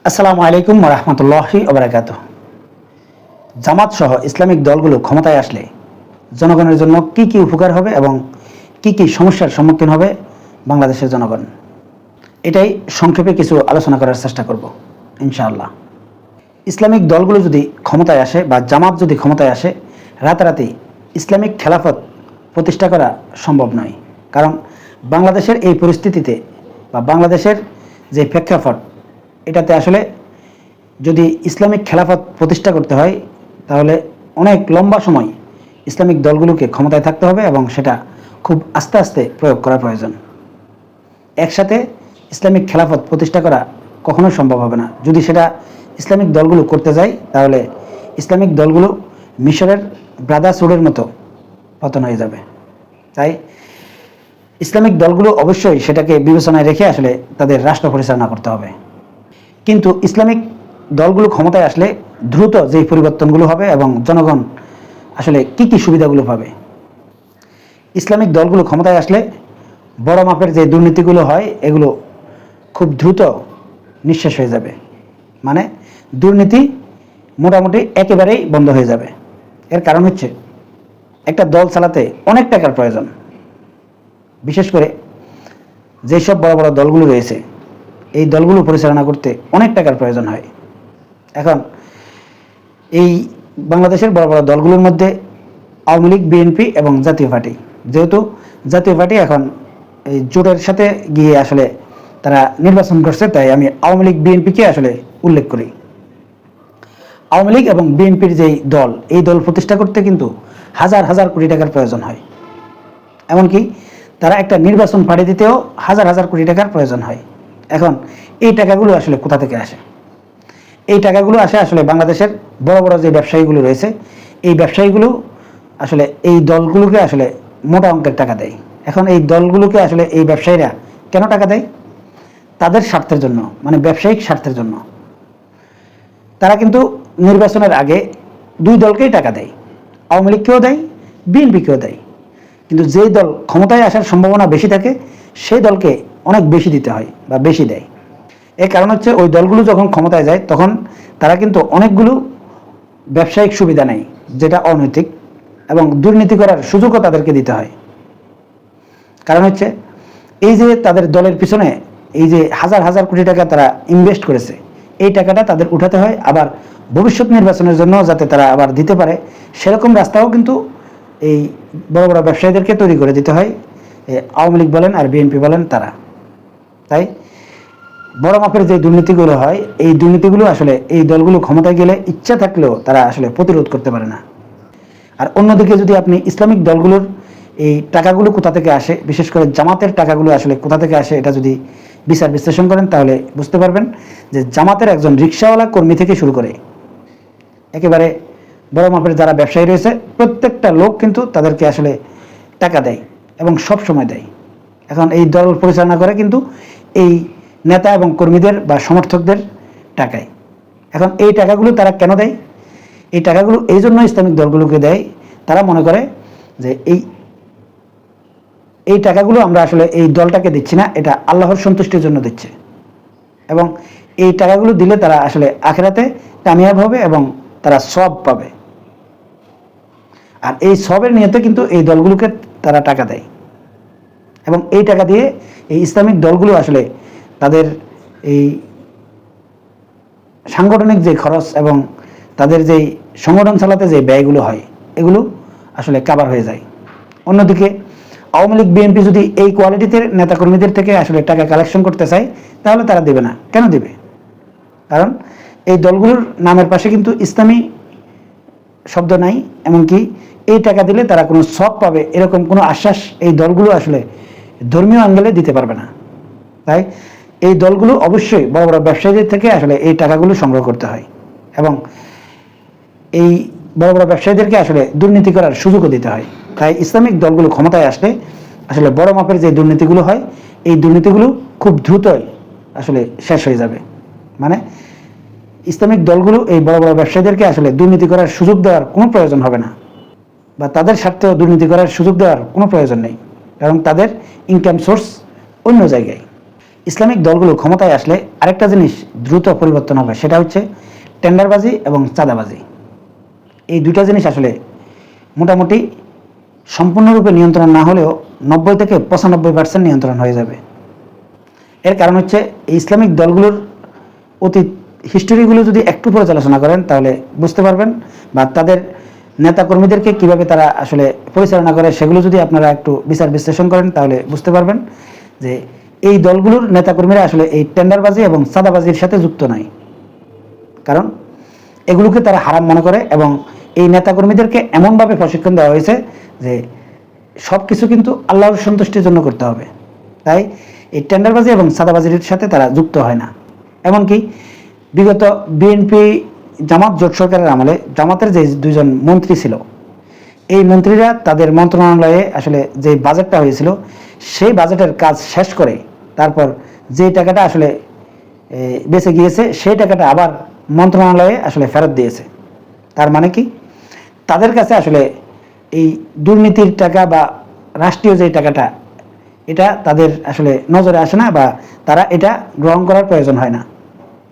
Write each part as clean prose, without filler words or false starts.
আসসালামু আলাইকুম ওয়া রাহমাতুল্লাহি ওয়া বারাকাতুহু। জামাত সহ ইসলামিক দলগুলো ক্ষমতায় আসলে জনগণের জন্য কি কি উপকার হবে এবং কি কি সমস্যার সম্মুখীন হবে বাংলাদেশের জনগণ, এটাই সংক্ষেপে কিছু আলোচনা করার চেষ্টা করব ইনশাআল্লাহ। ইসলামিক দলগুলো যদি ক্ষমতায় আসে বা জামাত যদি ক্ষমতায় আসে, রাতারাতি ইসলামিক খেলাফত প্রতিষ্ঠা করা সম্ভব নয়। কারণ বাংলাদেশের এই পরিস্থিতিতে বা বাংলাদেশের যে প্রেক্ষাপট, এটাতে আসলে যদি ইসলামিক খেলাফত প্রতিষ্ঠা করতে হয় তাহলে অনেক লম্বা সময় ইসলামিক দলগুলোকে ক্ষমতায় থাকতে হবে এবং সেটা খুব আস্তে আস্তে প্রয়োগ করা প্রয়োজন। একসাথে ইসলামিক খেলাফত প্রতিষ্ঠা করা কখনোই সম্ভব হবে না। যদি সেটা ইসলামিক দলগুলো করতে যায় তাহলে ইসলামিক দলগুলো মিশরের ব্রাদারহুডের মতো পতন হয়ে যাবে। তাই ইসলামিক দলগুলো অবশ্যই সেটাকে বিবেচনায় রেখে আসলে তাদের রাষ্ট্র পরিচালনা করতে হবে। কিন্তু ইসলামিক দলগুলো ক্ষমতায় আসলে দ্রুত যেই পরিবর্তনগুলো হবে এবং জনগণ আসলে কি কি সুবিধাগুলো পাবে, ইসলামিক দলগুলো ক্ষমতায় আসলে বড় মাপের যে দুর্নীতিগুলো হয় এগুলো খুব দ্রুত নিঃশেষ হয়ে যাবে। মানে দুর্নীতি মোটামুটি একেবারেই বন্ধ হয়ে যাবে। এর কারণ হচ্ছে একটা দল চালাতে অনেক টাকার প্রয়োজন। বিশেষ করে যেসব বড় বড় দলগুলো রয়েছে এই দলগুলো পরিচালনা করতে অনেক টাকার প্রয়োজন হয়। এখন এই বাংলাদেশের বড় বড় দলগুলোর মধ্যে আওয়ামী লীগ, বিএনপি এবং জাতীয় পার্টি, যেহেতু জাতীয় পার্টি এখন এই জোটের সাথে গিয়ে আসলে তারা নির্বাচন করছে, তাই আমি আওয়ামী লীগ, বিএনপিকে আসলে উল্লেখ করি। আওয়ামী লীগ এবং বিএনপির যেই দল, এই দল প্রতিষ্ঠা করতে কিন্তু হাজার হাজার কোটি টাকার প্রয়োজন হয়। এমনকি তারা একটা নির্বাচন পাড়ি দিতেও হাজার হাজার কোটি টাকার প্রয়োজন হয়। এখন এই টাকাগুলো আসলে কোথা থেকে আসে? এই টাকাগুলো আসে আসলে বাংলাদেশের বড় বড় যে ব্যবসায়ীগুলো রয়েছে, এই ব্যবসায়ীগুলো আসলে এই দলগুলোকে আসলে মোটা অঙ্কের টাকা দেয়। এখন এই দলগুলোকে আসলে এই ব্যবসায়ীরা কেন টাকা দেয়? তাদের স্বার্থের জন্য, মানে ব্যবসায়িক স্বার্থের জন্য। তারা কিন্তু নির্বাচনের আগে দুই দলকেই টাকা দেয়, আওয়ামী লীগকেও দেয়, বিএনপিকেও দেয়। কিন্তু যেই দল ক্ষমতায় আসার সম্ভাবনা বেশি থাকে সেই দলকে অনেক বেশি দিতে হয় বা বেশি দেয়। এর কারণ হচ্ছে ওই দলগুলো যখন ক্ষমতায় যায় তখন তারা কিন্তু অনেকগুলো ব্যবসায়িক সুবিধা নেয় যেটা অনৈতিক, এবং দুর্নীতি করার সুযোগও তাদেরকে দিতে হয়। কারণ হচ্ছে এই যে তাদের দলের পিছনে এই যে হাজার হাজার কোটি টাকা তারা ইনভেস্ট করেছে, এই টাকাটা তাদের উঠাতে হয়, আবার ভবিষ্যৎ নির্বাচনের জন্য যাতে তারা আবার দিতে পারে সেরকম রাস্তাও কিন্তু এই বড় বড় ব্যবসায়ীদেরকে তৈরি করে দিতে হয়, আওয়ামী লীগ বলেন আর বিএনপি বলেন তারা। তাই বড় মাপের যে দুর্নীতিগুলো হয় এই দুর্নীতিগুলো আসলে এই দলগুলো ক্ষমতায় গেলে ইচ্ছা থাকলেও তারা আসলে প্রতিরোধ করতে পারে না। আর অন্যদিকে যদি আপনি ইসলামিক দলগুলোর এই টাকাগুলো কোথা থেকে আসে, বিশেষ করে জামাতের টাকাগুলো আসলে কোথা থেকে আসে, এটা যদি বিচার বিশ্লেষণ করেন তাহলে বুঝতে পারবেন যে জামাতের একজন রিক্সাওয়ালা কর্মী থেকে শুরু করে একেবারে বড় মাপের যারা ব্যবসায়ী রয়েছে প্রত্যেকটা লোক কিন্তু তাদেরকে আসলে টাকা দেয় এবং সব সময় দেয়। এখন এই দল পরিচালনা করে কিন্তু এই নেতা এবং কর্মীদের বা সমর্থকদের টাকায়। এখন এই টাকাগুলো তারা কেন দেয়? এই টাকাগুলো এই জন্য ইসলামিক দলগুলোকে দেয়, তারা মনে করে যে এই টাকাগুলো আমরা আসলে এই দলটাকে দিচ্ছি না, এটা আল্লাহর সন্তুষ্টির জন্য দিচ্ছে, এবং এই টাকাগুলো দিলে তারা আসলে আখিরাতে কামিয়াব হবে এবং তারা সওয়াব পাবে। আর এই সওয়াবের নিয়তে কিন্তু এই দলগুলোকে তারা টাকা দেয়, এবং এই টাকা দিয়ে এই ইসলামিক দলগুলো আসলে তাদের এই সাংগঠনিক যে খরচ এবং তাদের যেই সংগঠন চালাতে যে ব্যয়গুলো হয় এগুলো আসলে কাভার হয়ে যায়। অন্যদিকে আওয়ামী লীগ, বিএনপি যদি এই কোয়ালিটিতে নেতাকর্মীদের থেকে আসলে টাকা কালেকশন করতে চায় তাহলে তারা দেবে না। কেন দেবে? কারণ এই দলগুলোর নামের পাশে কিন্তু ইসলামী শব্দ নাই, এমনকি এই টাকা দিলে তারা কোনো সওয়াব পাবে এরকম কোনো আশ্বাস এই দলগুলো আসলে ধর্মীয় অ্যাঙ্গেলে দিতে পারবে না। তাই এই দলগুলো অবশ্যই বড় বড় ব্যবসায়ীদের থেকে আসলে এই টাকাগুলো সংগ্রহ করতে হয়, এবং এই বড় বড় ব্যবসায়ীদেরকে আসলে দুর্নীতি করার সুযোগও দিতে হয়। তাই ইসলামিক দলগুলো ক্ষমতায় আসলে আসলে বড় মাপের যে দুর্নীতিগুলো হয় এই দুর্নীতিগুলো খুব দ্রুতই আসলে শেষ হয়ে যাবে। মানে ইসলামিক দলগুলো এই বড় বড় ব্যবসায়ীদেরকে আসলে দুর্নীতি করার সুযোগ দেওয়ার কোনো প্রয়োজন হবে না, বা তাদের স্বার্থেও দুর্নীতি করার সুযোগ দেওয়ার কোনো প্রয়োজন নেই, কারণ তাদের ইনকাম সোর্স অন্য জায়গায়। ইসলামিক দলগুলো ক্ষমতায় আসলে আরেকটা জিনিস দ্রুত পরিবর্তন হবে, সেটা হচ্ছে টেন্ডারবাজি এবং চাঁদাবাজি। এই দুইটা জিনিস আসলে মোটামুটি সম্পূর্ণরূপে নিয়ন্ত্রণ না হলেও 90 থেকে 95% নিয়ন্ত্রণ হয়ে যাবে। এর কারণ হচ্ছে এই ইসলামিক দলগুলোর অতীত হিস্টোরিগুলো যদি একটু পর্যালোচনা করেন তাহলে বুঝতে পারবেন, বা তাদের নেতাকর্মীদেরকে কিভাবে তারা আসলে পরিচালনা করে সেগুলো যদি আপনারা একটু বিচার বিশ্লেষণ করেন তাহলে বুঝতে পারবেন যে এই দলগুলোর নেতাকর্মীরা আসলে এই টেন্ডারবাজি এবং চাঁদাবাজির সাথে যুক্ত নয়। কারণ এগুলোকে তারা হারাম মনে করে এবং এই নেতাকর্মীদেরকে এমনভাবে প্রশিক্ষণ দেওয়া হয়েছে যে সব কিছু কিন্তু আল্লাহর সন্তুষ্টির জন্য করতে হবে। তাই এই টেন্ডারবাজি এবং চাঁদাবাজির সাথে তারা যুক্ত হয় না। এমনকি বিগত বিএনপি জামাত জোট সরকারের আমলে জামাতের যে দুইজন মন্ত্রী ছিল, এই মন্ত্রীরা তাদের মন্ত্রণালয়ে আসলে যে বাজেটটা হয়েছিল সেই বাজেটের কাজ শেষ করে তারপর যে টাকাটা আসলে বেঁচে গিয়েছে সেই টাকাটা আবার মন্ত্রণালয়ে আসলে ফেরত দিয়েছে। তার মানে কি, তাদের কাছে আসলে এই দুর্নীতির টাকা বা রাষ্ট্রীয় যে টাকাটা এটা তাদের আসলে নজরে আসে না, বা তারা এটা গ্রহণ করার প্রয়োজন হয় না,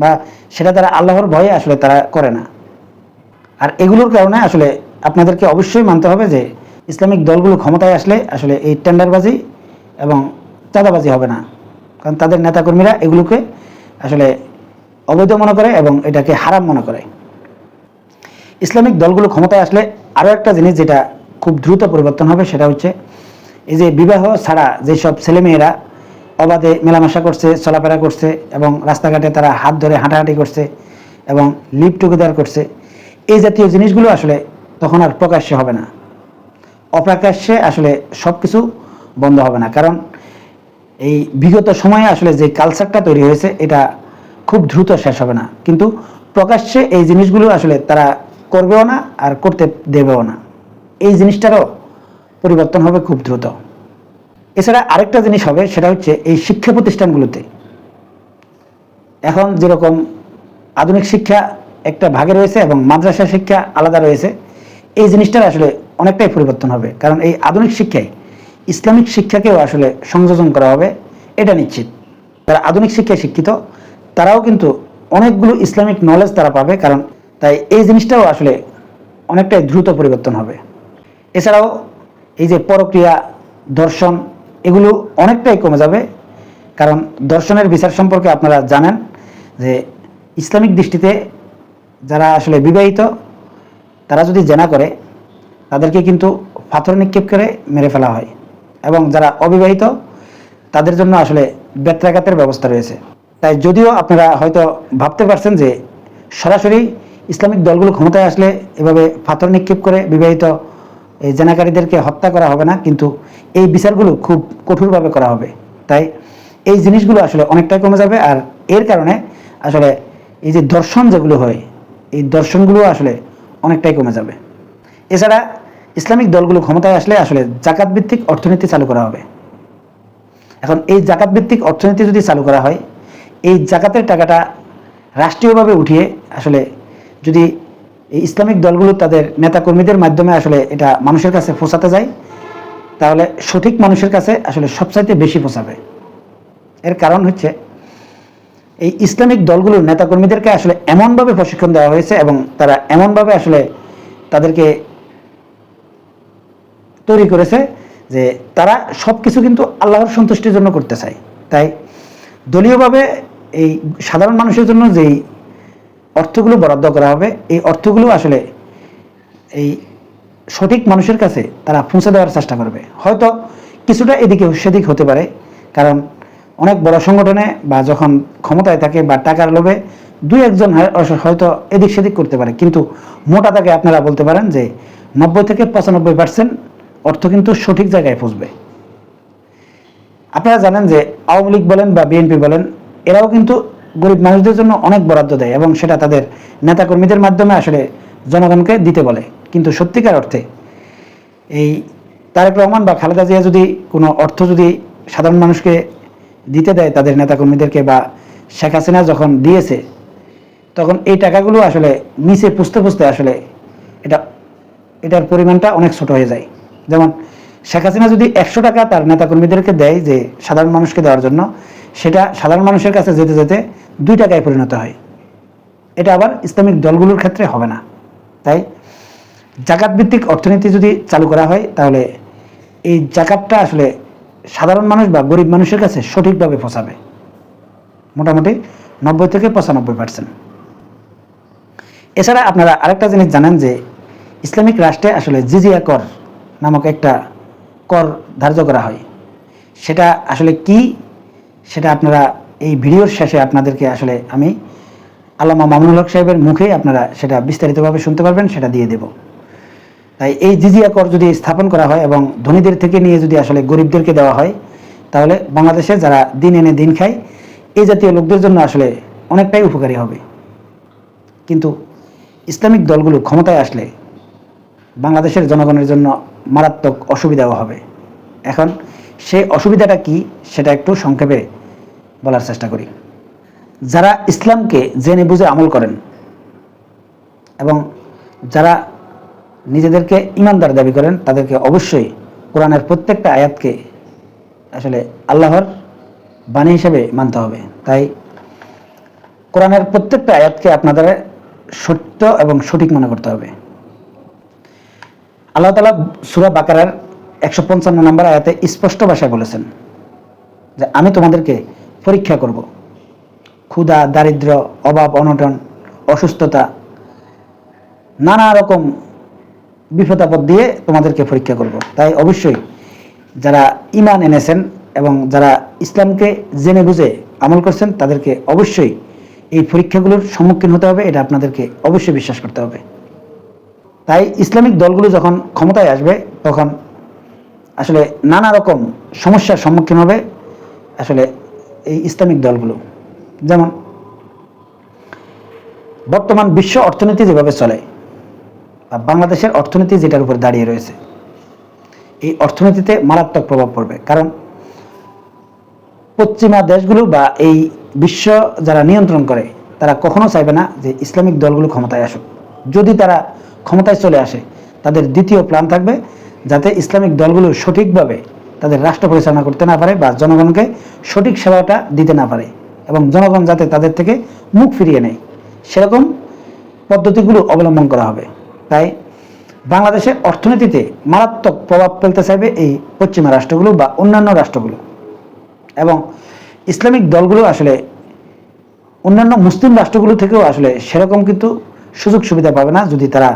বা সেটা তারা আল্লাহর ভয়ে আসলে তারা করে না। আর এগুলোর কারণে আসলে আপনাদেরকে অবশ্যই মানতে হবে যে ইসলামিক দলগুলো ক্ষমতায় আসলে আসলে এই টেন্ডারবাজি এবং চাঁদাবাজি হবে না, কারণ তাদের নেতাকর্মীরা এগুলোকে আসলে অবৈধ মনে করে এবং এটাকে হারাম মনে করে। ইসলামিক দলগুলো ক্ষমতায় আসলে আরও একটা জিনিস যেটা খুব দ্রুত পরিবর্তন হবে সেটা হচ্ছে এই যে বিবাহ ছাড়া যেসব ছেলেমেয়েরা অবাধে মেলামেশা করছে, চলাফেরা করছে এবং রাস্তাঘাটে তারা হাত ধরে হাঁটাহাঁটি করছে এবং লিভ টুগেদার করছে, এই জাতীয় জিনিসগুলো আসলে তখন আর প্রকাশ্যে হবে না। অপ্রকাশ্যে আসলে সব কিছু বন্ধ হবে না, কারণ এই বিগত সময়ে আসলে যে কালচারটা তৈরি হয়েছে এটা খুব দ্রুত শেষ হবে না, কিন্তু প্রকাশ্যে এই জিনিসগুলো আসলে তারা করবেও না আর করতে দেবেও না। এই জিনিসটারও পরিবর্তন হবে খুব দ্রুত। এছাড়া আরেকটা জিনিস হবে সেটা হচ্ছে এই শিক্ষা প্রতিষ্ঠানগুলোতে এখন যেরকম আধুনিক শিক্ষা একটা ভাগে রয়েছে এবং মাদ্রাসা শিক্ষা আলাদা রয়েছে, এই জিনিসটার আসলে অনেকটাই পরিবর্তন হবে, কারণ এই আধুনিক শিক্ষায় ইসলামিক শিক্ষাকেও আসলে সংযোজন করা হবে, এটা নিশ্চিত। যারা আধুনিক শিক্ষায় শিক্ষিত তারাও কিন্তু অনেকগুলো ইসলামিক নলেজ তারা পাবে, কারণ তাই এই জিনিসটাও আসলে অনেকটাই দ্রুত পরিবর্তন হবে। এছাড়াও এই যে পরক্রিয়া, দর্শন, এগুলো অনেকটাই কমে যাবে, কারণ দর্শনের বিচার সম্পর্কে আপনারা জানেন যে ইসলামিক দৃষ্টিতে যারা আসলে বিবাহিত তারা যদি জেনা করে তাদেরকে কিন্তু পাথর নিক্ষেপ করে মেরে ফেলা হয়, এবং যারা অবিবাহিত তাদের জন্য আসলে বেত্রাঘাতের ব্যবস্থা রয়েছে। তাই যদিও আপনারা হয়তো ভাবতে পারছেন যে সরাসরি ইসলামিক দলগুলো ক্ষমতায় আসলে এভাবে পাথর নিক্ষেপ করে বিবাহিত এই জেনাকারীদেরকে হত্যা করা হবে না, কিন্তু এই বিচারগুলো খুব কঠোরভাবে করা হবে। তাই এই জিনিসগুলো আসলে অনেকটাই কমে যাবে, আর এর কারণে আসলে এই যে দর্শন যেগুলো হয় এই দর্শনগুলো আসলে অনেকটাই কমে যাবে। এছাড়া ইসলামিক দলগুলো ক্ষমতায় আসলে আসলে জাকাত ভিত্তিক অর্থনীতি চালু করা হবে। এখন এই জাকাত ভিত্তিক অর্থনীতি যদি চালু করা হয়, এই জাকাতের টাকাটা রাষ্ট্রীয়ভাবে উঠিয়ে আসলে যদি এই ইসলামিক দলগুলো তাদের নেতাকর্মীদের মাধ্যমে আসলে এটা মানুষের কাছে পৌঁছাতে যায়, তাহলে সঠিক মানুষের কাছে আসলে সবচাইতে বেশি পৌঁছাবে। এর কারণ হচ্ছে এই ইসলামিক দলগুলোর নেতাকর্মীদেরকে আসলে এমনভাবে প্রশিক্ষণ দেওয়া হয়েছে এবং তারা এমনভাবে আসলে তাদেরকে তৈরি করেছে যে তারা সব কিছু কিন্তু আল্লাহর সন্তুষ্টির জন্য করতে চায়। তাই দলীয়ভাবে এই সাধারণ মানুষের জন্য যেই অর্থগুলো বরাদ্দ করা হবে, এই অর্থগুলো আসলে এই সঠিক মানুষের কাছে তারা পৌঁছে দেওয়ার চেষ্টা করবে। হয়তো কিছুটা এদিকে সেদিক হতে পারে, কারণ অনেক বড় সংগঠনে বা যখন ক্ষমতায় থাকে বা টাকার লোভে দুই একজন হয়তো এদিক সেদিক করতে পারে, কিন্তু মোটা তাকে আপনারা বলতে পারেন যে 90 থেকে 95% অর্থ কিন্তু সঠিক জায়গায় পৌঁছবে। আপনারা জানেন যে আওয়ামী লীগ বলেন বা বিএনপি বলেন, এরাও কিন্তু গরিব মানুষদের জন্য অনেক বরাদ্দ দেয় এবং সেটা তাদের নেতাকর্মীদের মাধ্যমে আসলে জনগণকে দিতে বলে, কিন্তু সত্যিকার অর্থে এই তারেক রহমান বা খালেদা জিয়া যদি কোনো অর্থ যদি সাধারণ মানুষকে দিতে দেয় তাদের নেতাকর্মীদেরকে, বা শেখ হাসিনা যখন দিয়েছে তখন এই টাকাগুলো আসলে নিচে পুষতে পুষতে আসলে এটার পরিমাণটা অনেক ছোট হয়ে যায়। যেমন শেখ হাসিনা যদি 100 টাকা তার নেতাকর্মীদেরকে দেয় যে সাধারণ মানুষকে দেওয়ার জন্য, সেটা সাধারণ মানুষের কাছে যেতে যেতে 2 টাকায় পরিণত হয়। এটা আবার ইসলামিক দলগুলোর ক্ষেত্রে হবে না। তাই জাকাত ভিত্তিক অর্থনীতি যদি চালু করা হয়, তাহলে এই জাকাতটা আসলে সাধারণ মানুষ বা গরিব মানুষের কাছে সঠিকভাবে পৌঁছাবে, মোটামুটি 90 থেকে 95%। এছাড়া আপনারা আরেকটা জিনিস জানেন যে ইসলামিক রাষ্ট্রে আসলে জিজিয়া কর নামক একটা কর ধার্য করা হয়। সেটা আসলে কি, সেটা আপনারা এই ভিডিওর শেষে আপনাদেরকে আসলে আমি আল্লামা মামুনুল হক সাহেবের মুখে আপনারা সেটা বিস্তারিতভাবে শুনতে পারবেন, সেটা দিয়ে দেব। তাই এই জিজিয়া কর যদি স্থাপন করা হয় এবং ধনীদের থেকে নিয়ে যদি আসলে গরিবদেরকে দেওয়া হয়, তাহলে বাংলাদেশে যারা দিন এনে দিন খায় এই জাতীয় লোকদের জন্য আসলে অনেকটাই উপকারী হবে। কিন্তু ইসলামিক দলগুলো ক্ষমতায় আসলে বাংলাদেশের জনগণের জন্য মারাত্মক অসুবিধাও হবে। এখন সেই অসুবিধাটা কি সেটা একটু সংক্ষেপে বলার চেষ্টা করি। যারা ইসলামকে জেনে বুঝে আমল করেন এবং যারা নিজেদেরকে ইমানদার দাবি করেন, তাদেরকে অবশ্যই কোরআনের প্রত্যেকটা আয়াতকে আসলে আল্লাহর বাণী হিসেবে মানতে হবে। তাই কোরআনের প্রত্যেকটা আয়াতকে আপনাদের সত্য এবং সঠিক মনে করতে হবে। আল্লাহ তাআলা সূরা বাকারার 155 নম্বর আয়াতে স্পষ্ট ভাষায় বলেছেন যে আমি তোমাদেরকে পরীক্ষা করব, ক্ষুধা, দারিদ্র, অভাব, অনটন, অসুস্থতা, নানা রকম বিপদ আপদ দিয়ে তোমাদেরকে পরীক্ষা করব। তাই অবশ্যই যারা ঈমান এনেছেন এবং যারা ইসলামকে জেনে বুঝে আমল করছেন, তাদেরকে অবশ্যই এই পরীক্ষাগুলোর সম্মুখীন হতে হবে। এটা আপনাদেরকে অবশ্যই বিশ্বাস করতে হবে। তাই ইসলামিক দলগুলো যখন ক্ষমতায় আসবে, তখন আসলে নানা রকম সমস্যার সম্মুখীন হবে আসলে এই ইসলামিক দলগুলো। যেমন বর্তমান বিশ্ব অর্থনীতি যেভাবে চলে, বাংলাদেশের অর্থনীতি যেটার উপর দাঁড়িয়ে রয়েছে, এই অর্থনীতিতে মারাত্মক প্রভাব পড়বে। কারণ পশ্চিমা দেশগুলো বা এই বিশ্ব যারা নিয়ন্ত্রণ করে, তারা কখনো চাইবে না যে ইসলামিক দলগুলো ক্ষমতায় আসুক। যদি তারা ক্ষমতায় চলে আসে, তাদের দ্বিতীয় প্ল্যান থাকবে যাতে ইসলামিক দলগুলো সঠিকভাবে তাদের রাষ্ট্র পরিচালনা করতে না পারে বা জনগণকে সঠিক সেবাটা দিতে না পারে, এবং জনগণ যাতে তাদের থেকে মুখ ফিরিয়ে নেয়, সেরকম পদ্ধতিগুলো অবলম্বন করা হবে। তাই বাংলাদেশের অর্থনীতিতে মারাত্মক প্রভাব ফেলতে চাইবে এই পশ্চিমা রাষ্ট্রগুলো বা অন্যান্য রাষ্ট্রগুলো, এবং ইসলামিক দলগুলো আসলে অন্যান্য মুসলিম রাষ্ট্রগুলো থেকেও আসলে সেরকম কিন্তু সুযোগ সুবিধা পাবে না যদি তারা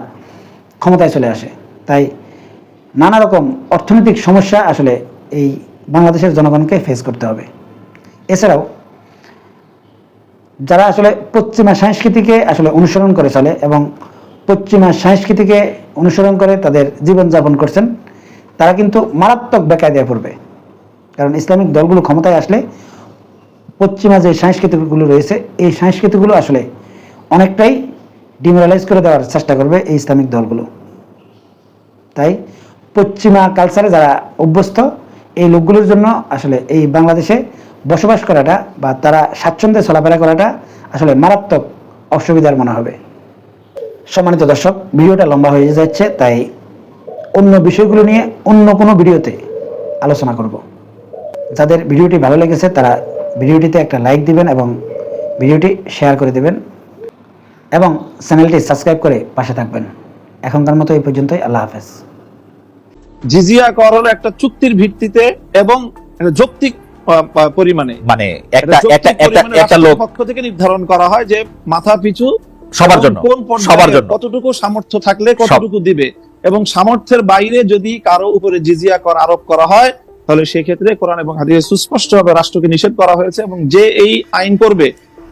ক্ষমতায় চলে আসে। তাই নানা রকম অর্থনৈতিক সমস্যা আসলে এই বাংলাদেশের জনগণকে ফেস করতে হবে। এছাড়াও যারা আসলে পশ্চিমা সংস্কৃতিকে আসলে অনুসরণ করে চলে এবং পশ্চিমা সংস্কৃতিকে অনুসরণ করে তাদের জীবনযাপন করছেন, তারা কিন্তু মারাত্মক বেকায়দায় পড়বে। কারণ ইসলামিক দলগুলো ক্ষমতায় আসলে পশ্চিমা যে সংস্কৃতিগুলো রয়েছে, এই সংস্কৃতিগুলো আসলে অনেকটাই ডিমোরালাইজ করে দেওয়ার চেষ্টা করবে এই ইসলামিক দলগুলো। তাই পশ্চিমা কালচারে যারা অভ্যস্ত, এই লোকগুলোর জন্য আসলে এই বাংলাদেশে বসবাস করাটা বা তারা স্বাচ্ছন্দ্যে চলাফেরা করাটা আসলে মারাত্মক অসুবিধার মনে হবে। সম্মানিত দর্শক, ভিডিওটা লম্বা হয়ে যাচ্ছে, তাই অন্য বিষয়গুলো নিয়ে অন্য কোনো ভিডিওতে আলোচনা করব। যাদের ভিডিওটি ভালো লেগেছে তারা ভিডিওটিতে একটা লাইক দিবেন এবং ভিডিওটি শেয়ার করে দেবেন এবং চ্যানেলটি সাবস্ক্রাইব করে পাশে থাকবেন। এখনকার মতো এই পর্যন্তই। আল্লাহ হাফেজ। জিজিয়া কর হলো একটা চুক্তির ভিত্তিতে এবং যৌক্তিক পরিমাণে, মানে একটা লোক পক্ষ থেকে নির্ধারণ করা হয় যে মাথা পিছু সবার জন্য, কোন সবার জন্য কতটুকু সামর্থ্য থাকলে কতটুকু দিবে, এবং সামর্থ্যের বাইরে যদি কারো উপরে জিজিয়া কর আরোপ করা হয়, তাহলে সেক্ষেত্রে কোরআন এবং হাদিসে সুস্পষ্টভাবে রাষ্ট্রকে নিষেধ করা হয়েছে। এবং যে এই আইন করবে,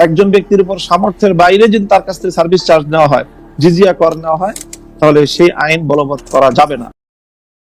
একজন ব্যক্তির উপর সামর্থ্যের বাইরে যদি তার কাছ থেকে সার্ভিস চার্জ নেওয়া হয়, জিজিয়া কর নেওয়া হয়, তাহলে সেই আইন বলবৎ করা যাবে না।